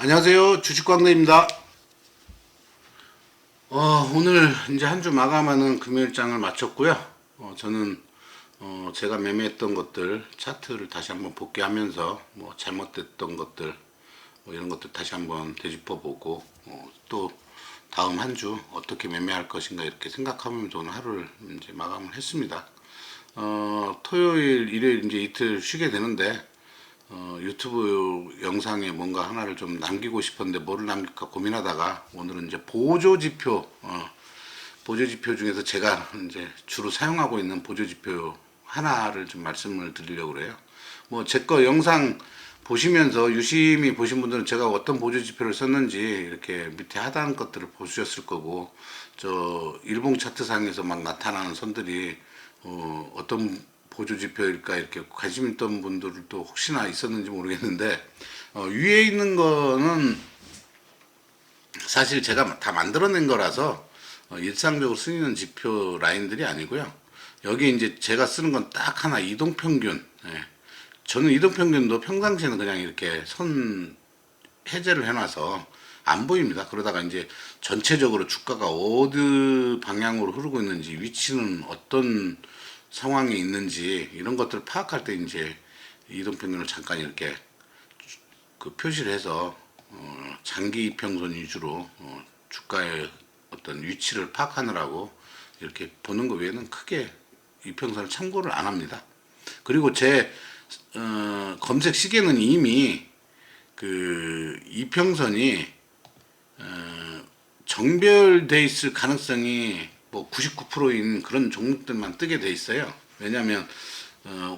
안녕하세요. 주식광대입니다. 오늘 이제 한 주 마감하는 금요일장을 마쳤고요. 저는 제가 매매했던 것들 차트를 다시 한번 복귀하면서 뭐 잘못됐던 것들 뭐 이런 것들 다시 한번 되짚어보고 또 다음 한 주 어떻게 매매할 것인가 이렇게 생각하면서 오늘 하루를 이제 마감을 했습니다. 토요일, 일요일 이제 이틀 쉬게 되는데 유튜브 영상에 뭔가 하나를 좀 남기고 싶었는데 뭐를 남길까 고민하다가 오늘은 이제 보조지표 중에서 제가 이제 주로 사용하고 있는 보조지표 하나를 좀 말씀을 드리려고 그래요. 뭐 제 거 영상 보시면서 유심히 보신 분들은 제가 어떤 보조지표를 썼는지 이렇게 밑에 하단 것들을 보셨을 거고, 저 일봉 차트상에서 막 나타나는 선들이 어떤 보조지표일까 이렇게 관심 있던 분들도 혹시나 있었는지 모르겠는데, 위에 있는 거는 사실 제가 다 만들어낸 거라서 일상적으로 쓰이는 지표 라인들이 아니고요. 여기 이제 제가 쓰는 건 딱 하나 이동평균. 예. 저는 이동평균도 평상시에는 그냥 이렇게 선 해제를 해놔서 안 보입니다. 그러다가 이제 전체적으로 주가가 어느 방향으로 흐르고 있는지, 위치는 어떤 상황에 있는지 이런 것들을 파악할 때 이제 이동평균을 잠깐 이렇게 그 표시를 해서 장기 이평선 위주로 주가의 어떤 위치를 파악하느라고 이렇게 보는 것 외에는 크게 이평선을 참고를 안 합니다. 그리고 제 검색 시계는 이미 그 이평선이 정별돼 있을 가능성이 뭐 99%인 그런 종목들만 뜨게 돼 있어요. 왜냐하면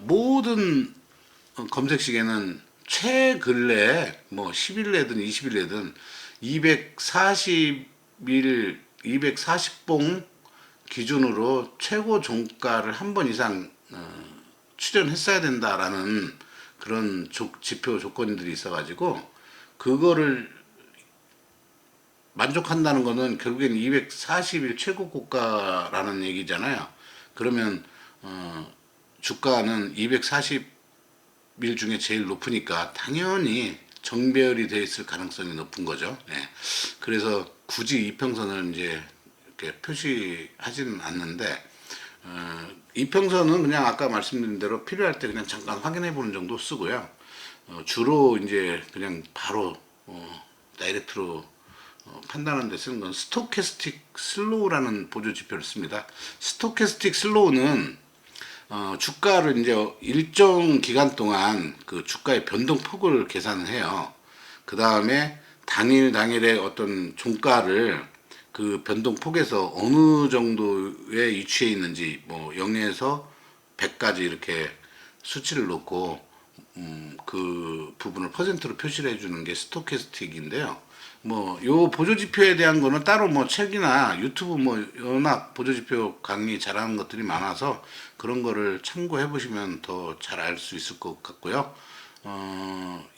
모든 검색 시계는 최근래 뭐 10일 내든 20일 내든 240일 240봉 기준으로 최고 종가를 한 번 이상 출현했어야 된다라는 그런 지표 조건들이 있어가지고, 그거를 만족한다는 거는 결국엔 240일 최고 고가라는 얘기잖아요. 그러면 주가는 240일 중에 제일 높으니까 당연히 정배열이 돼 있을 가능성이 높은 거죠. 네. 그래서 굳이 이평선을 이제 이렇게 표시하지는 않는데, 이평선은 그냥 아까 말씀드린 대로 필요할 때 그냥 잠깐 확인해 보는 정도 쓰고요. 주로 이제 그냥 바로 다이렉트로 판단하는 데 쓰는 건 스토캐스틱 슬로우라는 보조 지표를 씁니다. 스토캐스틱 슬로우는 주가를 이제 일정 기간 동안 그 주가의 변동폭을 계산을 해요. 그 다음에 당일의 어떤 종가를 그 변동폭에서 어느 정도에 위치해 있는지 뭐 0에서 100까지 이렇게 수치를 놓고 그 부분을 퍼센트로 표시를 해주는 게 스토캐스틱인데요. 뭐 요 보조지표에 대한 거는 따로 뭐 책이나 유튜브 뭐 워낙 보조지표 강의 잘하는 것들이 많아서 그런 거를 참고해 보시면 더 잘 알 수 있을 것 같고요.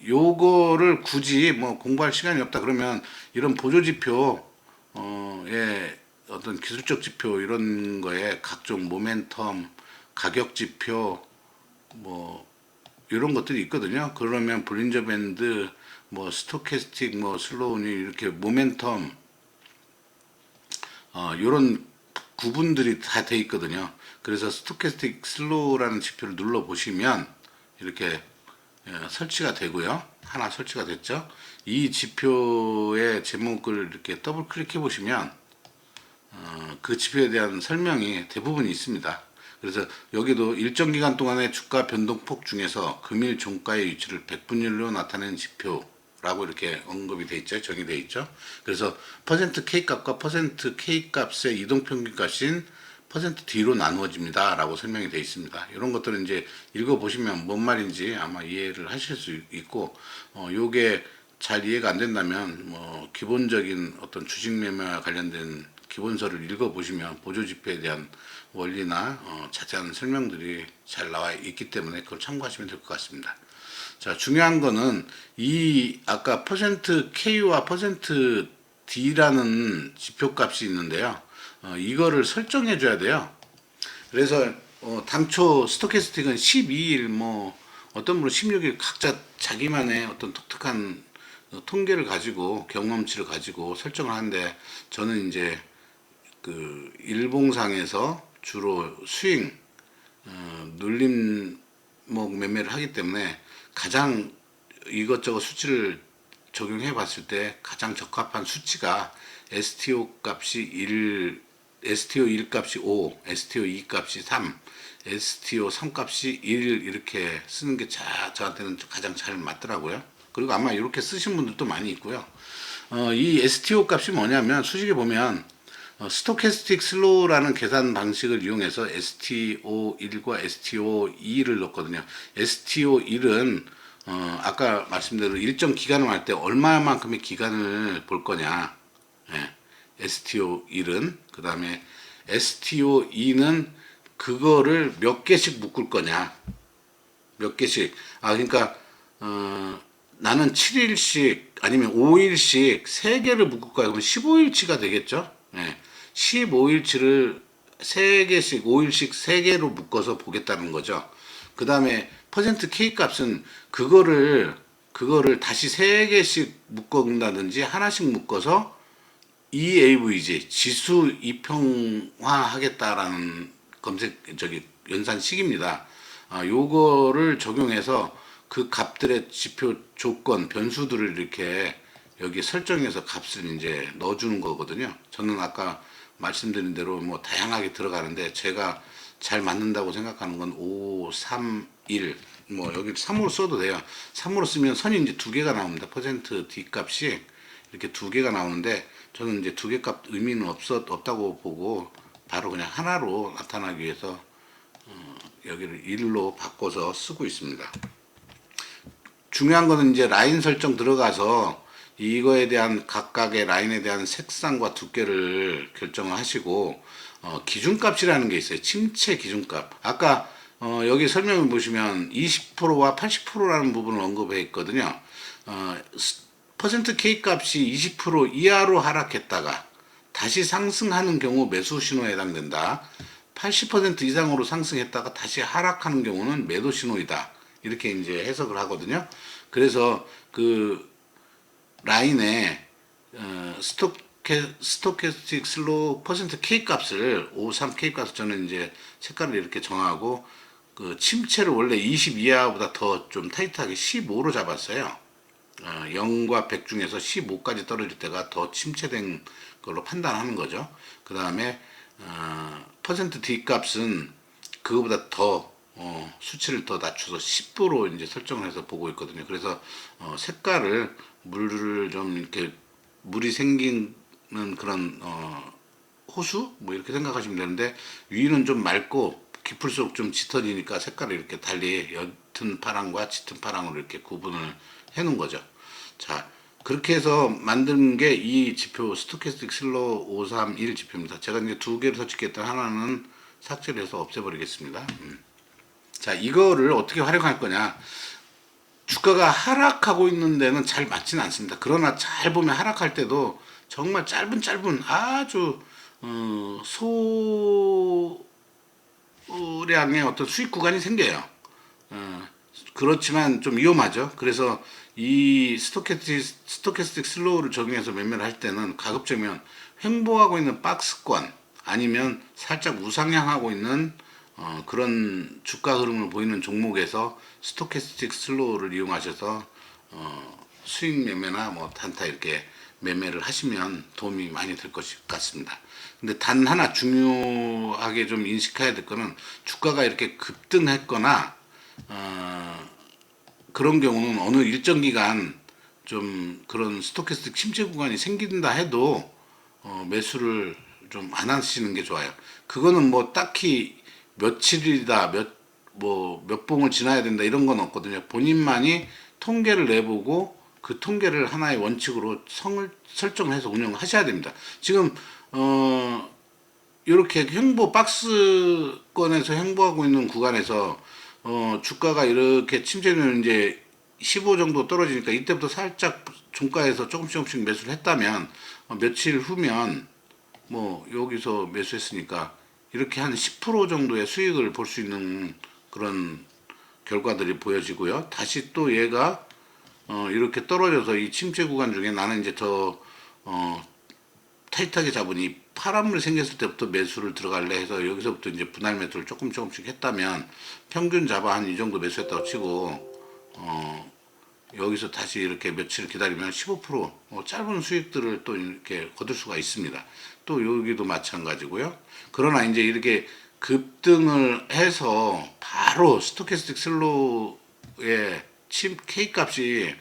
요거를 굳이 뭐 공부할 시간이 없다 그러면 이런 보조지표 예, 어떤 기술적 지표 이런 거에 각종 모멘텀, 가격 지표 뭐 이런 것들이 있거든요. 그러면 볼린저 밴드, 뭐 스토캐스틱, 뭐 슬로우니 이렇게 모멘텀 이런 구분들이 다 돼 있거든요. 그래서 스토캐스틱 슬로우라는 지표를 눌러 보시면 이렇게 설치가 되고요. 하나 설치가 됐죠. 이 지표의 제목을 이렇게 더블 클릭해 보시면 그 지표에 대한 설명이 대부분 있습니다. 그래서 여기도 일정 기간 동안의 주가 변동폭 중에서 금일 종가의 위치를 백분율로 나타내는 지표라고 이렇게 언급이 돼 있죠. 정의돼 있죠. 그래서 퍼센트 K 값과 퍼센트 K 값의 이동평균 값인 퍼센트 D로 나누어집니다 라고 설명이 되어 있습니다. 이런 것들은 이제 읽어보시면 뭔 말인지 아마 이해를 하실 수 있고, 요게 잘 이해가 안 된다면 뭐 기본적인 어떤 주식 매매와 관련된 기본서를 읽어보시면 보조지표에 대한 원리나 자세한 설명들이 잘 나와 있기 때문에 그걸 참고하시면 될 것 같습니다. 자, 중요한 거는 이 아까 퍼센트 K와 퍼센트 D라는 지표값이 있는데요. 이거를 설정해 줘야 돼요. 그래서 당초 스토캐스틱은 12일 뭐 어떤 분은 16일 각자 자기만의 어떤 독특한 통계를 가지고 경험치를 가지고 설정을 하는데 저는 이제 그 일봉상에서 주로 스윙 눌림목 매매를 하기 때문에 가장 이것저것 수치를 적용해 봤을 때 가장 적합한 수치가 STO 값이 1, STO 1 값이 5, STO 2 값이 3, STO 3 값이 1 이렇게 쓰는 게 저한테는 가장 잘 맞더라고요. 그리고 아마 이렇게 쓰신 분들도 많이 있고요. 이 STO 값이 뭐냐면 수식에 보면 스토캐스틱 슬로우라는 계산 방식을 이용해서 STO1과 STO2를 넣거든요. STO1은 아까 말씀대로 일정 기간을 할 때 얼마만큼의 기간을 볼 거냐. 예, STO1은 그 다음에 STO2는 그거를 몇 개씩 묶을 거냐. 몇 개씩. 그러니까 나는 7일씩 아니면 5일씩 3개를 묶을 거야. 그러면 15일치가 되겠죠? 예. 15일치를 3개씩, 5일씩 3개로 묶어서 보겠다는 거죠. 그 다음에 퍼센트 K 값은 그거를 다시 3개씩 묶어본다든지 하나씩 묶어서 EAVG, 지수 이평화 하겠다라는 연산식입니다. 요거를 적용해서 그 값들의 지표 조건, 변수들을 이렇게 여기 설정해서 값을 이제 넣어주는 거거든요. 저는 아까 말씀드린 대로 뭐 다양하게 들어가는데 제가 잘 맞는다고 생각하는 건 5, 3, 1, 뭐 여기 3으로 써도 돼요. 3으로 쓰면 선이 이제 두 개가 나옵니다. 퍼센트 D 값이 이렇게 두 개가 나오는데 저는 이제 두 개 값 의미는 없다고 보고 바로 그냥 하나로 나타나기 위해서 여기를 1로 바꿔서 쓰고 있습니다. 중요한 거는 이제 라인 설정 들어가서 이거에 대한 각각의 라인에 대한 색상과 두께를 결정을 하시고 기준값이라는 게 있어요. 침체 기준값. 아까 여기 설명을 보시면 20%와 80%라는 부분을 언급해 있거든요. 퍼센트 K 값이 20% 이하로 하락했다가 다시 상승하는 경우 매수 신호에 해당된다. 80% 이상으로 상승했다가 다시 하락하는 경우는 매도 신호이다. 이렇게 이제 해석을 하거든요. 그래서 그 라인에 스토캐스틱 슬로우 퍼센트 K 값을 53 K 값을 저는 이제 색깔을 이렇게 정하고 그 침체를 원래 20 이하보다 더 좀 타이트하게 15로 잡았어요. 0과 100 중에서 15까지 떨어질 때가 더 침체된 걸로 판단하는 거죠. 그 다음에 퍼센트 D 값은 그거보다 더 수치를 더 낮춰서 10%로 이제 설정을 해서 보고 있거든요. 그래서 색깔을 물을 좀 이렇게 물이 생기는 그런 호수 뭐 이렇게 생각하시면 되는데 위는 좀 맑고 깊을수록 좀 짙어지니까 색깔을 이렇게 달리 옅은 파랑과 짙은 파랑으로 이렇게 구분을 해 놓은 거죠. 자, 그렇게 해서 만든 게 이 지표 스토캐스틱 슬로우 531 지표입니다. 제가 이제 두 개를 설치했던 하나는 삭제를 해서 없애버리겠습니다. 자, 이거를 어떻게 활용할 거냐. 주가가 하락하고 있는 데는 잘 맞지는 않습니다. 그러나 잘 보면 하락할 때도 정말 짧은 아주 소량의 어떤 수익 구간이 생겨요. 그렇지만 좀 위험하죠. 그래서 이 스토캐스틱 슬로우를 적용해서 매매를 할 때는 가급적이면 횡보하고 있는 박스권 아니면 살짝 우상향하고 있는 그런 주가 흐름을 보이는 종목에서 스토캐스틱 슬로우를 이용하셔서 수익 매매나 뭐 단타 이렇게 매매를 하시면 도움이 많이 될 것 같습니다. 근데 단 하나 중요하게 좀 인식해야 될 거는 주가가 이렇게 급등했거나 그런 경우는 어느 일정 기간 좀 그런 스토캐스틱 침체 구간이 생긴다 해도 매수를 좀 안 하시는 게 좋아요. 그거는 뭐 딱히 며칠이다, 몇 봉을 지나야 된다 이런 건 없거든요. 본인만이 통계를 내보고 그 통계를 하나의 원칙으로 설정해서 운영하셔야 됩니다. 지금 이렇게 박스권에서 횡보하고 있는 구간에서 주가가 이렇게 침체는 이제 15 정도 떨어지니까 이때부터 살짝 종가에서 조금씩 매수를 했다면 며칠 후면 뭐 여기서 매수했으니까 이렇게 한 10% 정도의 수익을 볼 수 있는 그런 결과들이 보여지고요. 다시 또 얘가 이렇게 떨어져서 이 침체 구간 중에 나는 이제 더 타이트하게 잡으니 파란물이 생겼을 때부터 매수를 들어갈래 해서 여기서부터 이제 분할 매수를 조금씩 했다면 평균 잡아 한 이 정도 매수했다고 치고 여기서 다시 이렇게 며칠 기다리면 15% 짧은 수익들을 또 이렇게 거둘 수가 있습니다. 또 여기도 마찬가지고요. 그러나 이제 이렇게 급등을 해서 바로 스토캐스틱 슬로우의 K 값이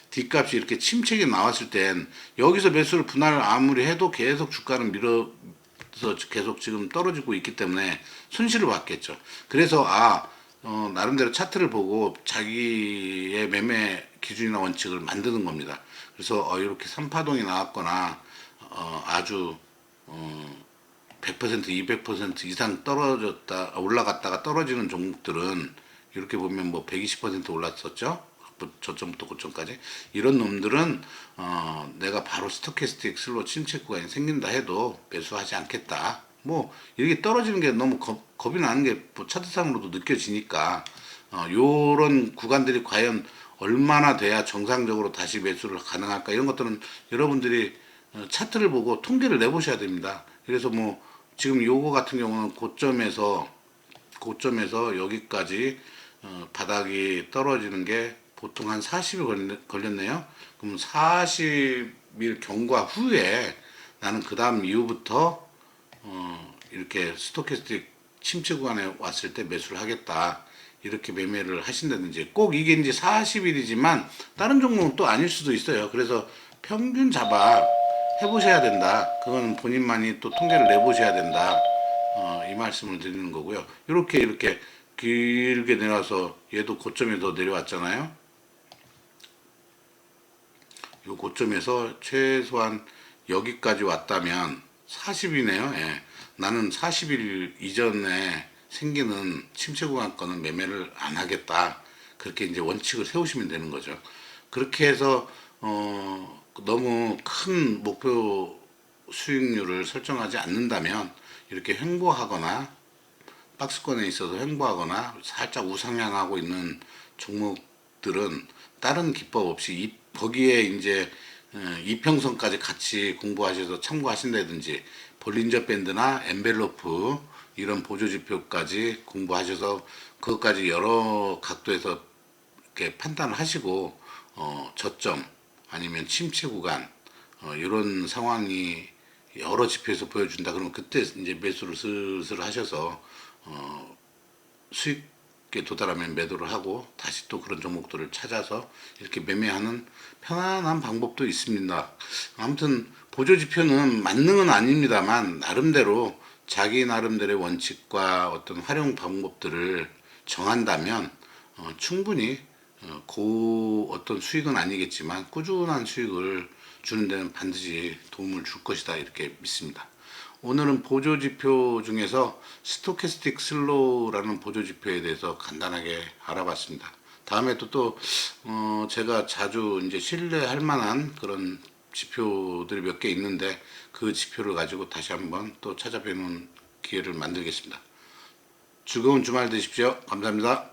D 값이 이렇게 침체기 나왔을 땐 여기서 매수를 분할 아무리 해도 계속 주가는 밀어서 계속 지금 떨어지고 있기 때문에 손실을 받겠죠. 그래서 나름대로 차트를 보고 자기의 매매 기준이나 원칙을 만드는 겁니다. 그래서 이렇게 3파동이 나왔거나 아주 100% 200% 이상 떨어졌다 올라갔다가 떨어지는 종목들은 이렇게 보면 뭐 120% 올랐었죠. 저점부터 고점까지 이런 놈들은 내가 바로 스토캐스틱 슬로우 침체 구간이 생긴다 해도 매수하지 않겠다. 뭐 이렇게 떨어지는 게 너무 겁이 나는 게 뭐 차트상으로도 느껴지니까 요런 구간들이 과연 얼마나 돼야 정상적으로 다시 매수를 가능할까 이런 것들은 여러분들이 차트를 보고 통계를 내보셔야 됩니다. 그래서 뭐 지금 요거 같은 경우는 고점에서 여기까지 바닥이 떨어지는 게 보통 한 40일 걸렸네요. 그럼 40일 경과 후에 나는 그 다음 이후부터 이렇게 스토캐스틱 침체 구간에 왔을 때 매수를 하겠다. 이렇게 매매를 하신다든지 꼭 이게 이제 40일이지만 다른 종목은 또 아닐 수도 있어요. 그래서 평균 잡아 해보셔야 된다. 그건 본인만이 또 통계를 내보셔야 된다. 이 말씀을 드리는 거고요. 이렇게 길게 내려와서 얘도 고점에 더 내려왔잖아요. 이 고점에서 최소한 여기까지 왔다면 40이네요. 예. 나는 40일 이전에 생기는 침체 구간권은 매매를 안 하겠다. 그렇게 이제 원칙을 세우시면 되는 거죠. 그렇게 해서 너무 큰 목표 수익률을 설정하지 않는다면 이렇게 횡보하거나 박스권에 있어서 횡보하거나 살짝 우상향하고 있는 종목들은 다른 기법 없이 거기에 이제 이평선까지 같이 공부하셔서 참고하신다든지 볼린저 밴드나 엔벨로프 이런 보조지표까지 공부하셔서 그것까지 여러 각도에서 이렇게 판단을 하시고 저점 아니면 침체 구간 이런 상황이 여러 지표에서 보여준다 그러면 그때 이제 매수를 슬슬 하셔서 수익에 도달하면 매도를 하고 다시 또 그런 종목들을 찾아서 이렇게 매매하는 편안한 방법도 있습니다. 아무튼 보조지표는 만능은 아닙니다만 나름대로 자기 나름대로의 원칙과 어떤 활용 방법들을 정한다면 충분히 어떤 수익은 아니겠지만 꾸준한 수익을 주는 데는 반드시 도움을 줄 것이다 이렇게 믿습니다. 오늘은 보조지표 중에서 스토캐스틱 슬로우라는 보조지표에 대해서 간단하게 알아봤습니다. 다음에 또 제가 자주 이제 신뢰할 만한 그런 지표들이 몇 개 있는데 그 지표를 가지고 다시 한번 또 찾아뵈는 기회를 만들겠습니다. 즐거운 주말 되십시오. 감사합니다.